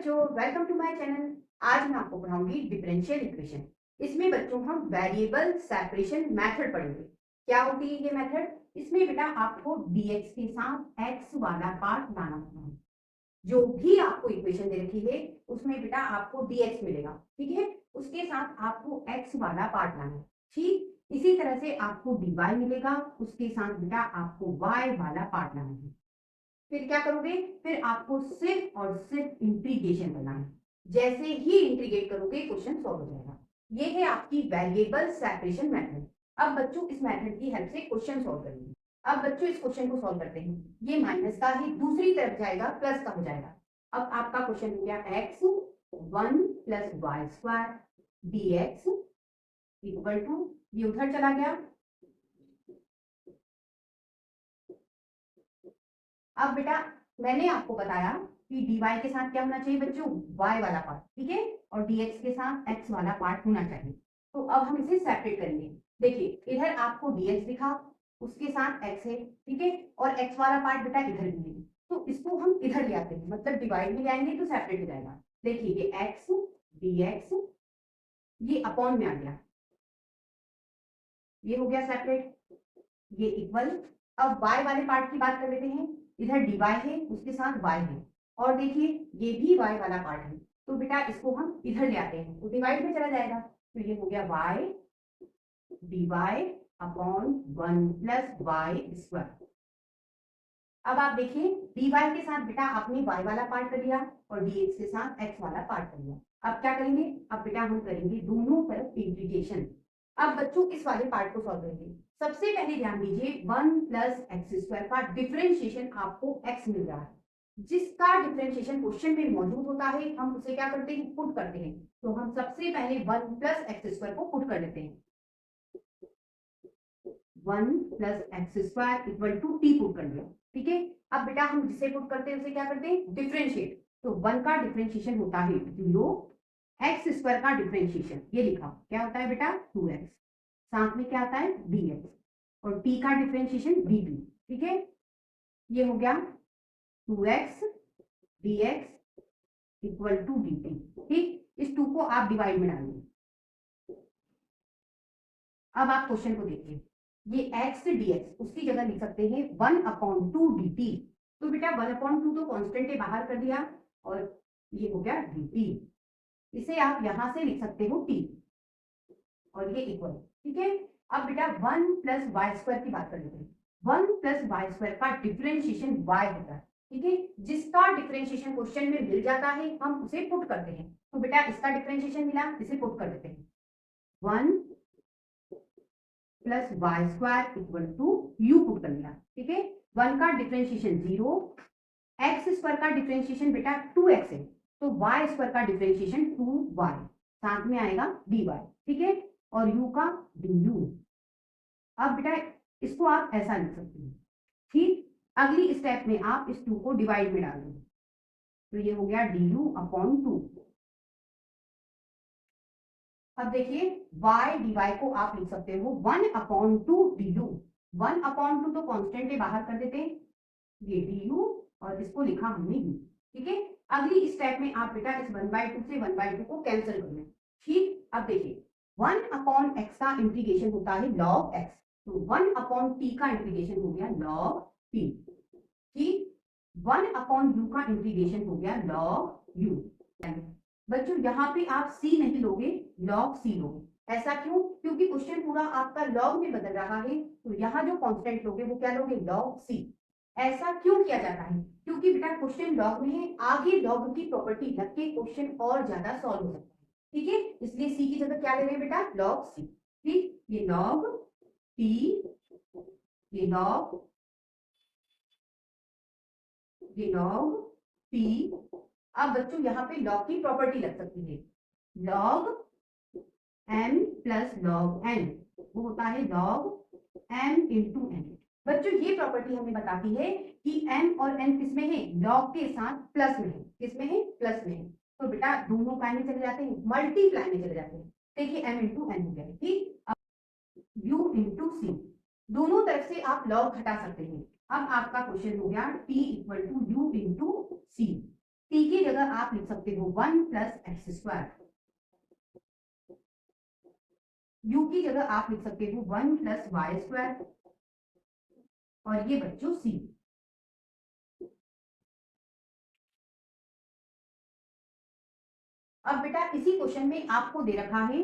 बच्चों, welcome to my channel. आज मैं आपको पढ़ाऊंगी डिफरेंशियल इक्वेशन। इसमें बच्चों हम वेरिएबल सेपरेशन मेथड पढ़ेंगे। क्या होती है ये मेथड? इसमें बेटा आपको dx के साथ x वाला पार्ट लाना होता है। जो भी आपको इक्वेशन दे रखी है उसमें बेटा आपको dx मिलेगा, ठीक है। उसके साथ आपको x वाला पार्ट लाना है, ठीक। इसी तरह से आपको dy मिलेगा, उसके साथ बेटा आपको y वाला पार्ट लाना है। फिर क्या करोगे? फिर आपको सिर्फ और सिर्फ इंटीग्रेशन करना है। जैसे ही इंटीग्रेट करोगे क्वेश्चन सॉल्व हो जाएगा। ये है आपकी वेरिएबल सेपरेशन मेथड। अब बच्चों इस मेथड की हेल्प से क्वेश्चन सॉल्व करेंगे। अब बच्चों इस क्वेश्चन को सॉल्व करते हैं। ये माइनस का ही दूसरी तरफ जाएगा, प्लस का हो जाएगा। अब आपका क्वेश्चन हो गया x 1 plus y square dx equal to, ये उधर चला गया। अब बेटा मैंने आपको बताया कि dy के साथ क्या होना चाहिए बच्चों? y वाला पार्ट, ठीक है। और dx के साथ x वाला पार्ट होना चाहिए। तो अब हम इसे सेपरेट करेंगे। देखिए इधर आपको dx दिखा, उसके साथ x है, ठीक है। और x वाला पार्ट बेटा इधर भी है, तो इसको हम इधर ले आते हैं, मतलब डिवाइड में ले आएंगे तो सेपरेट हो जाएगा। देखिए ये x dx ये अपॉन में आ गया, ये हो गया सेपरेट, ये इक्वल। अब y वाले पार्ट की बात कर लेते हैं। इधर dy है, उसके साथ y है, और देखिए ये भी y वाला पार्ट है। तो बेटा इसको हम इधर ले आते हैं तो डिवाइड में चला जाएगा। तो ये हो गया y dy upon 1 plus y square. अब आप देखिए dy के साथ बेटा आपने y वाला पार्ट कर लिया और dx के साथ x वाला पार्ट कर लिया। अब क्या करेंगे? अब बेटा हम करेंगे दोनों तरफ इंटीग्रेशन। अब बच्चों इस वाले पार्ट को सॉल्व करेंगे। सबसे पहले ध्यान दीजिए 1 प्लस एक्स स्क्वायर का डिफरेंशिएशन आपको x मिल रहा है। जिसका डिफरेंशिएशन क्वेश्चन में मौजूद होता है हम उसे क्या करते हैं? पुट करते हैं। तो हम सबसे पहले 1 प्लस एक्स स्क्वायर को पुट कर लेते हैं। 1 plus x square equal to t put कर लिया, ठीक है। अब बेटा हम जिसे पुट करते हैं उसे क्या करते हैं? डिफरेंशिएट। तो 1 का डिफरेंशिएशन होता है 0, एक्स स्क्वायर का डिफरेंशिएशन ये लिखा क्या होता है बेटा? 2x, साथ में क्या आता है? dx, और t का डिफरेंशिएशन dt, ठीक है। ये हो गया 2x dx equal to dt, ठीक। इस 2 को आप डिवाइड में डालिए। अब आप क्वेश्चन को देखिए, ये x dx उसकी जगह लिख सकते हैं 1/2 dt। तो बेटा 1/2 तो कांस्टेंट है, बाहर कर दिया, और ये हो गया dt। इसे आप यहां से लिख सकते हो t, और ये इक्वल, ठीक है। अब बेटा 1 प्लस वाई स्क्वायर की बात कर लेते हैं। 1 प्लस वाई स्क्वायर का डिफरेंशिएशन y होता है, ठीक है। जिसका डिफरेंशिएशन क्वेश्चन में मिल जाता है हम उसे पुट करते हैं। तो बेटा इसका डिफरेंशिएशन मिला, इसे पुट कर देते हैं। 1 plus y square equal to u put कर लिया, ठीक है। 1 का डिफरेंशिएशन 0, एक्स स्क्वायर का डिफरेंशिएशन बेटा 2x है, तो वाई स्क्वायर का डिफरेंशिएशन 2y, साथ में आएगा dy, ठीक है। और u का du। अब बेटा इसको आप ऐसा लिख सकते हैं, ठीक। अगली स्टेप में आप इस 2 को डिवाइड में डाल देंगे, तो ये हो गया du अपॉन 2। अब देखिए y dy को आप लिख सकते हो 1/2 du। 1/2 तो कांस्टेंट है, बाहर कर देते हैं, ये du, और इसको लिखा हमने u, ठीक है। अगली स्टेप में आप बेटा इस 1/2 से 1/2 को कैंसिल करना है, ठीक। अब देखिए 1/x का इंटीग्रेशन होता है log x, तो 1/t का इंटीग्रेशन हो गया log t, ठीक। 1/u का इंटीग्रेशन हो गया log u। बच्चों यहाँ पे आप c नहीं लोगे, log c लोगे। ऐसा क्यों? क्योंकि क्वेश्चन पूरा आपका log में बदल रहा है, तो यहाँ जो कांस्टेंट लोगे वो क्या लोगे? log c। ऐसा क्यों किया जाता है? क्योंकि बेटा क्वेश्चन लॉग में है, आगे लॉग की प्रॉपर्टी लग के क्वेश्चन और ज्यादा सॉल्व हो सकता है, ठीक है। इसलिए सी की जगह क्या ले रहे हैं बेटा? लॉग सी, ठीक। ये लॉग टी, ये लॉग टी। अब बच्चों यहाँ पे लॉग की प्रॉपर्टी लग सकती है, log m plus log n, वो होता है लॉग m इंटू n। बच्चों ये प्रॉपर्टी हमें बताती है कि m और n किसमें है? लॉग के साथ प्लस में है। किसमें है? प्लस में है। तो बेटा दोनों काय में चले जाते हैं, मल्टीप्लाई में चले जाते हैं। देखिए m इंटू n हो गया, ठीक। अब u इंटू सी, दोनों तरफ से आप लॉग हटा सकते हैं। अब आपका क्वेश्चन हो गया t equal to u into C, C की जगह आप लिख सकते हो 1 प्लस एक्स स्क्वायर, यू की जगह आप लिख सकते हो 1 प्लस वाई स्क्वायर, और ये बच्चों सी। अब बेटा इसी क्वेश्चन में आपको दे रखा है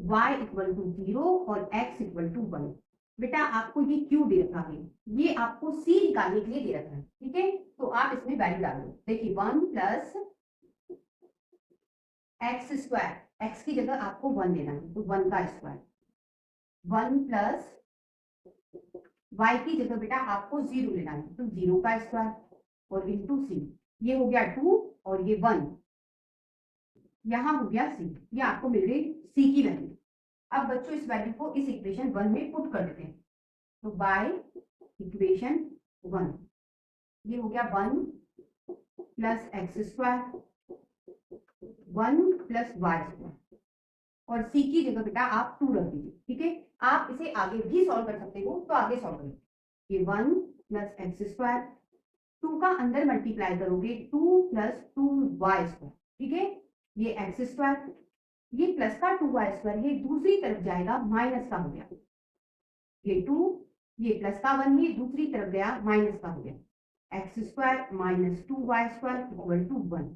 y इक्वल टू 0 और x इक्वल टू 1। बेटा आपको ये क्यों दे रखा है, ये आपको c निकालने के लिए दे रखा है, ठीक है। तो आप इसमें वैल्यू डाल दो। देखिए 1 प्लस एक्स स्क्वायर, x की जगह आपको 1 देना है, तो 1 का स्क्वायर, 1 प्लस y की जगह बेटा आपको 0 लेना है, तो 0 का स्क्वायर, और इंटू सी, ये हो गया 2 और ये 1, यहाँ हो गया सी, ये आपको मिल गई सी की वैल्यू। अब बच्चों इस वैल्यू को इस इक्वेशन 1 में पुट कर देते हैं, तो बाय इक्वेशन 1 ये हो गया 1 plus x square, 1 plus y square, और सी की जगह बेटा आप 2 रख दीजिए, ठीक है। आप इसे आगे भी सॉल्व कर सकते हो, तो आगे सॉल्व करें। ये 1 प्लस एक्स स्क्वायर, 2 का अंदर मल्टीप्लाई करोगे 2 प्लस 2 वाई स्क्वायर, ठीक है। ये एक्स स्क्वायर, ये प्लस का 2 वाई स्क्वायर, ये दूसरी तरफ जाएगा माइनस का हो गया, ये 2, ये प्लस का 1 ही दूसरी तरफ गया माइनस का हो गया, x square minus 2 y square equal to 1।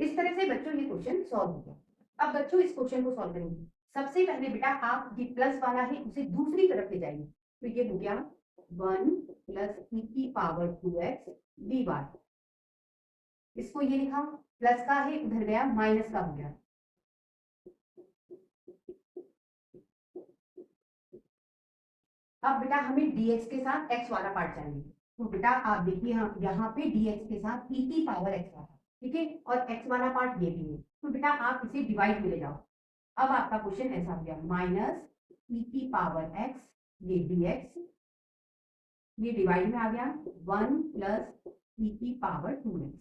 इस तरह से बच्चों ये क्वेश्चन सॉल्व हो गया। अब बच्चों इस क्वेश्चन को सॉल्व करेंगे। सबसे पहले बेटा आप ये प्लस वाला है उसे दूसरी तरफ ले जाइए, तो ये हो गया 1 प्लस ई की पावर 2x dy, इसको ये लिखा, प्लस का है उधर गया माइनस का हो गया। अब बेटा हमें dx के साथ x वाला पार्ट चाहिए, तो बेटा आप देखिए यहाँ पे dx के साथ e की पावर x वाला, ठीक है, और x वाला पार्ट ये भी है, तो बेटा आप इसे डिवाइड में ले जाओ। अब आपका क्वेश्चन ऐसा हो गया माइनस e की पावर x, ये dx, ये डिवाइड में आ गया 1 प्लस e की पावर 2x।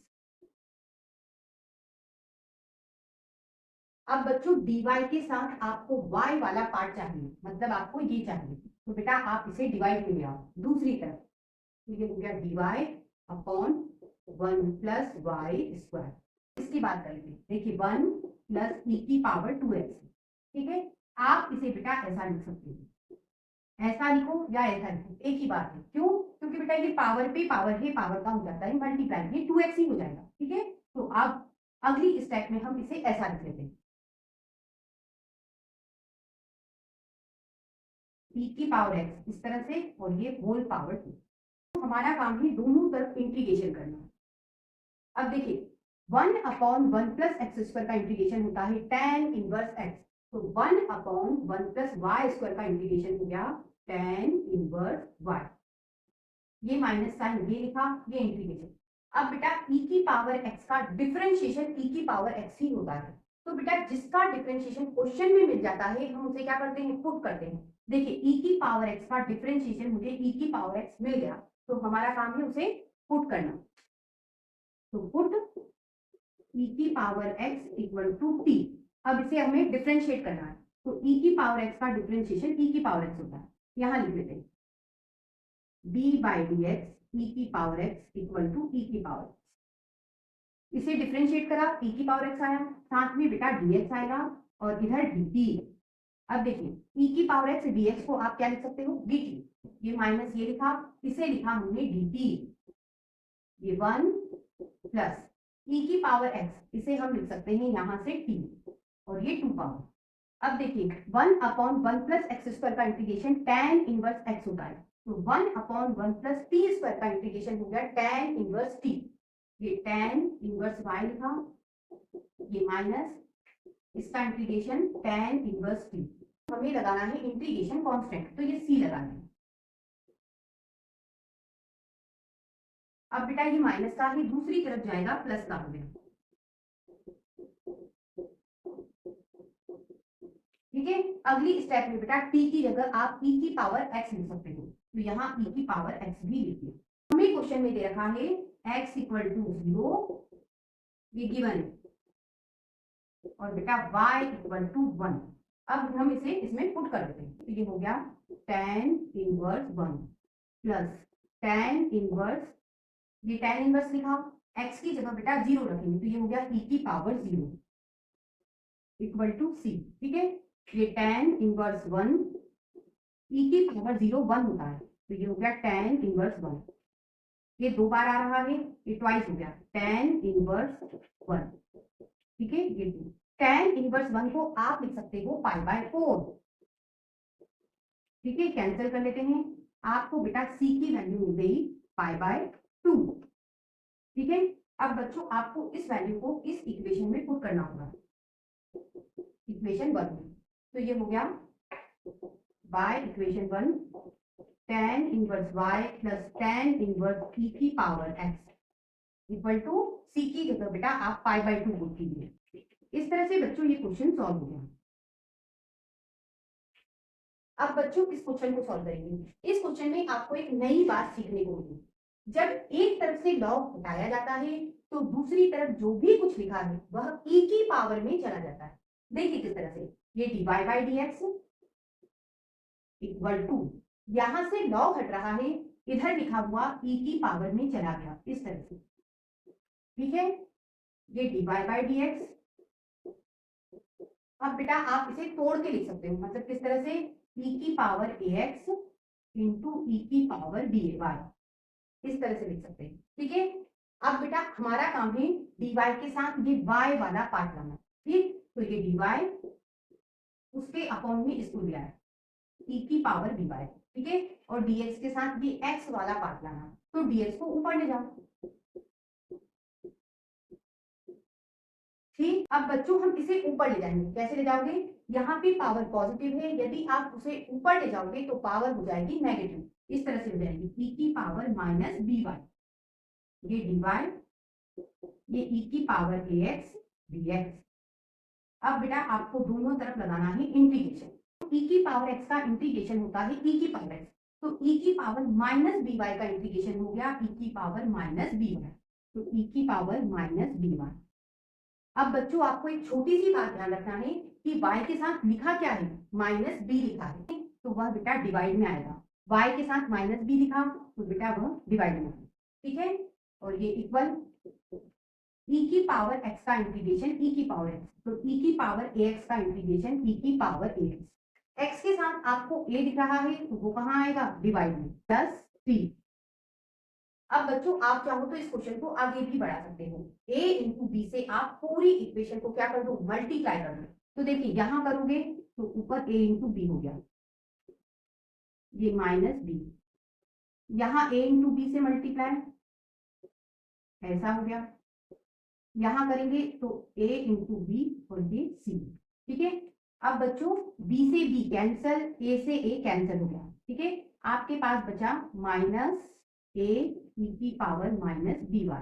अब बच्चों dy के साथ आपको y वाला पार्ट चाहिए, मतलब आपको ये चाहिए, तो बेटा आप इसे डिवाइड में ले आओ दूसरी तरफ, तो ये हो गया dy upon 1 plus y square. इसकी बात करेंगे, देखिए 1 प्लस ई की पावर 2x, ठीक है। आप इसे बेटा ऐसा लिख सकते हो, ऐसा लिखो या ऐसा लिखो, एक ही बात है। क्यों? क्योंकि बेटा ये पावर पे पावर है, पावर का हो जाता है मल्टीप्लाई, ये 2x ही हो जाएगा, ठीक है। तो अब अगली स्टेप में हम इसे ऐसा लिख लेते हैं, e की पावर x इस तरह से, और ये होल पावर 2। तो हमारा काम है दोनों तरफ इंटीग्रेशन करना। अब देखिए 1 अपॉन 1 प्लस एक्स स्क्वायर का इंटीग्रेशन होता है tan इनवर्स x, तो 1 अपॉन 1 प्लस वाई स्क्वायर का इंटीग्रेशन हो गया tan इनवर्स y, ये माइनस साइन ये लिखा, ये इंटीग्रेशन। अब बेटा e की पावर x का डिफरेंशिएशन e की पावर x ही होता है, तो बेटा जिसका डिफरेंशिएशन क्वेश्चन में मिल जाता है हम उसे क्या करते हैं, पुट करते हैं। देखिए e की पावर x का डिफरेंशिएशन मुझे e की पावर x मिल गया, तो हमारा काम है उसे पुट करना, तो पुट e की power x equal to t। अब इसे हमें डिफरेंशिएट करना है, तो e की पावर x का डिफरेंशिएशन e की पावर x होता है, यहां लिख लेते हैं d by d x e की power x equal to e की पावर x। इसे डिफरेंशिएट करा, e की पावर x आया, साथ में बेटा dx आएगा, और इधर dt। अब देखिए e की पावर x dx को आप क्या लिख सकते हो, dt, ये माइनस ये लिखा, इसे लिखा हमने dt, ये 1 प्लस e की पावर x, इसे हम लिख सकते हैं यहां से t, और ये 2 पावर। अब देखिए 1 अपॉन 1 प्लस एक्स स्क्वायर का इंटीग्रेशन tan इनवर्स x होता है, तो 1 अपॉन 1 प्लस टी स्क्वायर का इंटीग्रेशन हो गया tan इनवर्स t, ये tan इनवर्स y लिखा, ये माइनस इसका इंटीग्रेशन tan इनवर्स t। हमें लगाना है इंटीग्रेशन कांस्टेंट, तो ये c लगाना है। अब बेटा ये माइनस का ही दूसरी तरफ जाएगा प्लस का हो गया, ठीक है। अगली स्टेप में बेटा t की जगह आप e की पावर x लिख सकते हो, तो यहाँ e की पावर x भी लिखिए। हमें क्वेश्चन में दे रखा है x इक्वल टू 0, ये गिवन है, और बेटा y इक्वल टू 1। अब हम इसे इसमें पुट कर देते हैं, तो ये हो गया tan inverse 1 plus tan inverse ये tan इनवर्स लिखा, x की जगह बेटा 0 रखेंगे तो ये हो गया e की पावर 0 इक्वल टू c। ठीक है, ये tan इनवर्स 1 e की पावर 0 1 होता है तो ये हो गया tan इनवर्स 1। ये 2 बार आ रहा है, ये ट्वाइस हो गया tan इनवर्स 1। ठीक है, ये tan इनवर्स 1 को आप लिख सकते हो पाई बाय 4। ठीक है, कैंसिल कर लेते हैं, आपको बेटा c की वैल्यू मिल गई पाई बाय 2। ठीक है, अब बच्चों आपको इस वैल्यू को इस इक्वेशन में पुट करना होगा, इक्वेशन 1 में। तो ये हो गया by equation 1 tan inverse y plus tan inverse e की power x equal to c की जगह बेटा आप पाई बाय 2 पुट कीजिए। इस तरह से बच्चों ये क्वेश्चन सॉल्व हो गया। अब बच्चों इस क्वेश्चन को सॉल्व करेंगे। इस क्वेश्चन में आपको एक नई बात सीखने को मिली, जब एक तरफ से लॉग हटाया जाता है तो दूसरी तरफ जो भी कुछ लिखा है वह e की पावर में चला जाता है। देखिए किस तरह से, ये dy by dx equal to, यहां से लॉग हट रहा है, इधर लिखा हुआ e की पावर में चला गया, इस तरह से। ठीक है, ये dy बाई dx। अब बेटा आप इसे तोड़ के लिख सकते हो, मतलब किस तरह से, e की पावर ax इंटू e की पावर dy, इस तरह से लिख सकते हैं। ठीक है, अब बेटा हमारा काम है dy के साथ ये y वाला पार्ट लाना। ठीक, तो ये dy उसके अपॉन में इसको दिया है e की पावर dy। ठीक है, और dx के साथ ये x वाला पार्ट लाना, तो dx को ऊपर ले जाओ। ठीक, अब बच्चों हम इसे ऊपर ले जाएंगे, कैसे ले जाओगे, यहाँ पे पावर पॉजिटिव है, यदि आप उसे ऊपर ले जाओगे तो पावर हो जाएगी नेगेटिव, इस तरह से हो जाएगी e की पावर माइनस dy, ये dy, ये e की पावर ax dx। अब बेटा आपको दोनों तरफ लगाना है इंटीग्रेशन, e की पावर x का इंटीग्रेशन होता है e की पावर x, तो e की पावर माइनस by का इंटीग्रेशन हो गया e की पावर माइनस by, तो e की पावर माइनस by। अब बच्चों आपको एक छोटी सी बात ध्यान रखना है कि y के साथ लिखा क्या है, माइनस b लिखा है, तो वह बेटा डिवाइड में आएगा। y के साथ माइनस b लिखा तो बेटा वह डिवाइड में आएगा। ठीक है, और ये इक्वल e की पावर x का इंटीग्रेशन e की पावर x, तो e की पावर ax का इंटीग्रेशन e की पावर ax। x के साथ आपको a दिख रहा है तो वो कहाँ आएगा, डिवाइड में, प्लस c। अब बच्चों आप चाहो तो इस क्वेश्चन को आगे भी बढ़ा सकते हो, a इंटू बी से आप पूरी इक्वेशन को क्या कर दो, मल्टीप्लाई कर दो। तो देखिए यहां करोगे तो ऊपर a इंटू बी हो गया, ये माइनस b, यहाँ a इंटू बी से मल्टीप्लाई ऐसा हो गया, यहां करेंगे तो a इंटू बी और ये c। ठीक है, अब बच्चों b से b कैंसल, a से a कैंसल हो गया। ठीक है, आपके पास बचा माइनस a e की पावर माइनस बी वाई,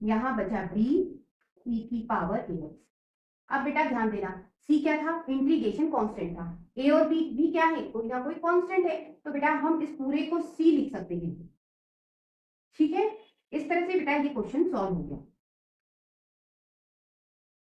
यहाँ बचा b e की पावर ax। अब बेटा ध्यान देना, c क्या था, इंटीग्रेशन कांस्टेंट था, a और b भी क्या है, कोई ना कोई कांस्टेंट है, तो बेटा हम इस पूरे को c लिख सकते हैं। ठीक है, इस तरह से बेटा ये क्वेश्चन सॉल्व हो गया।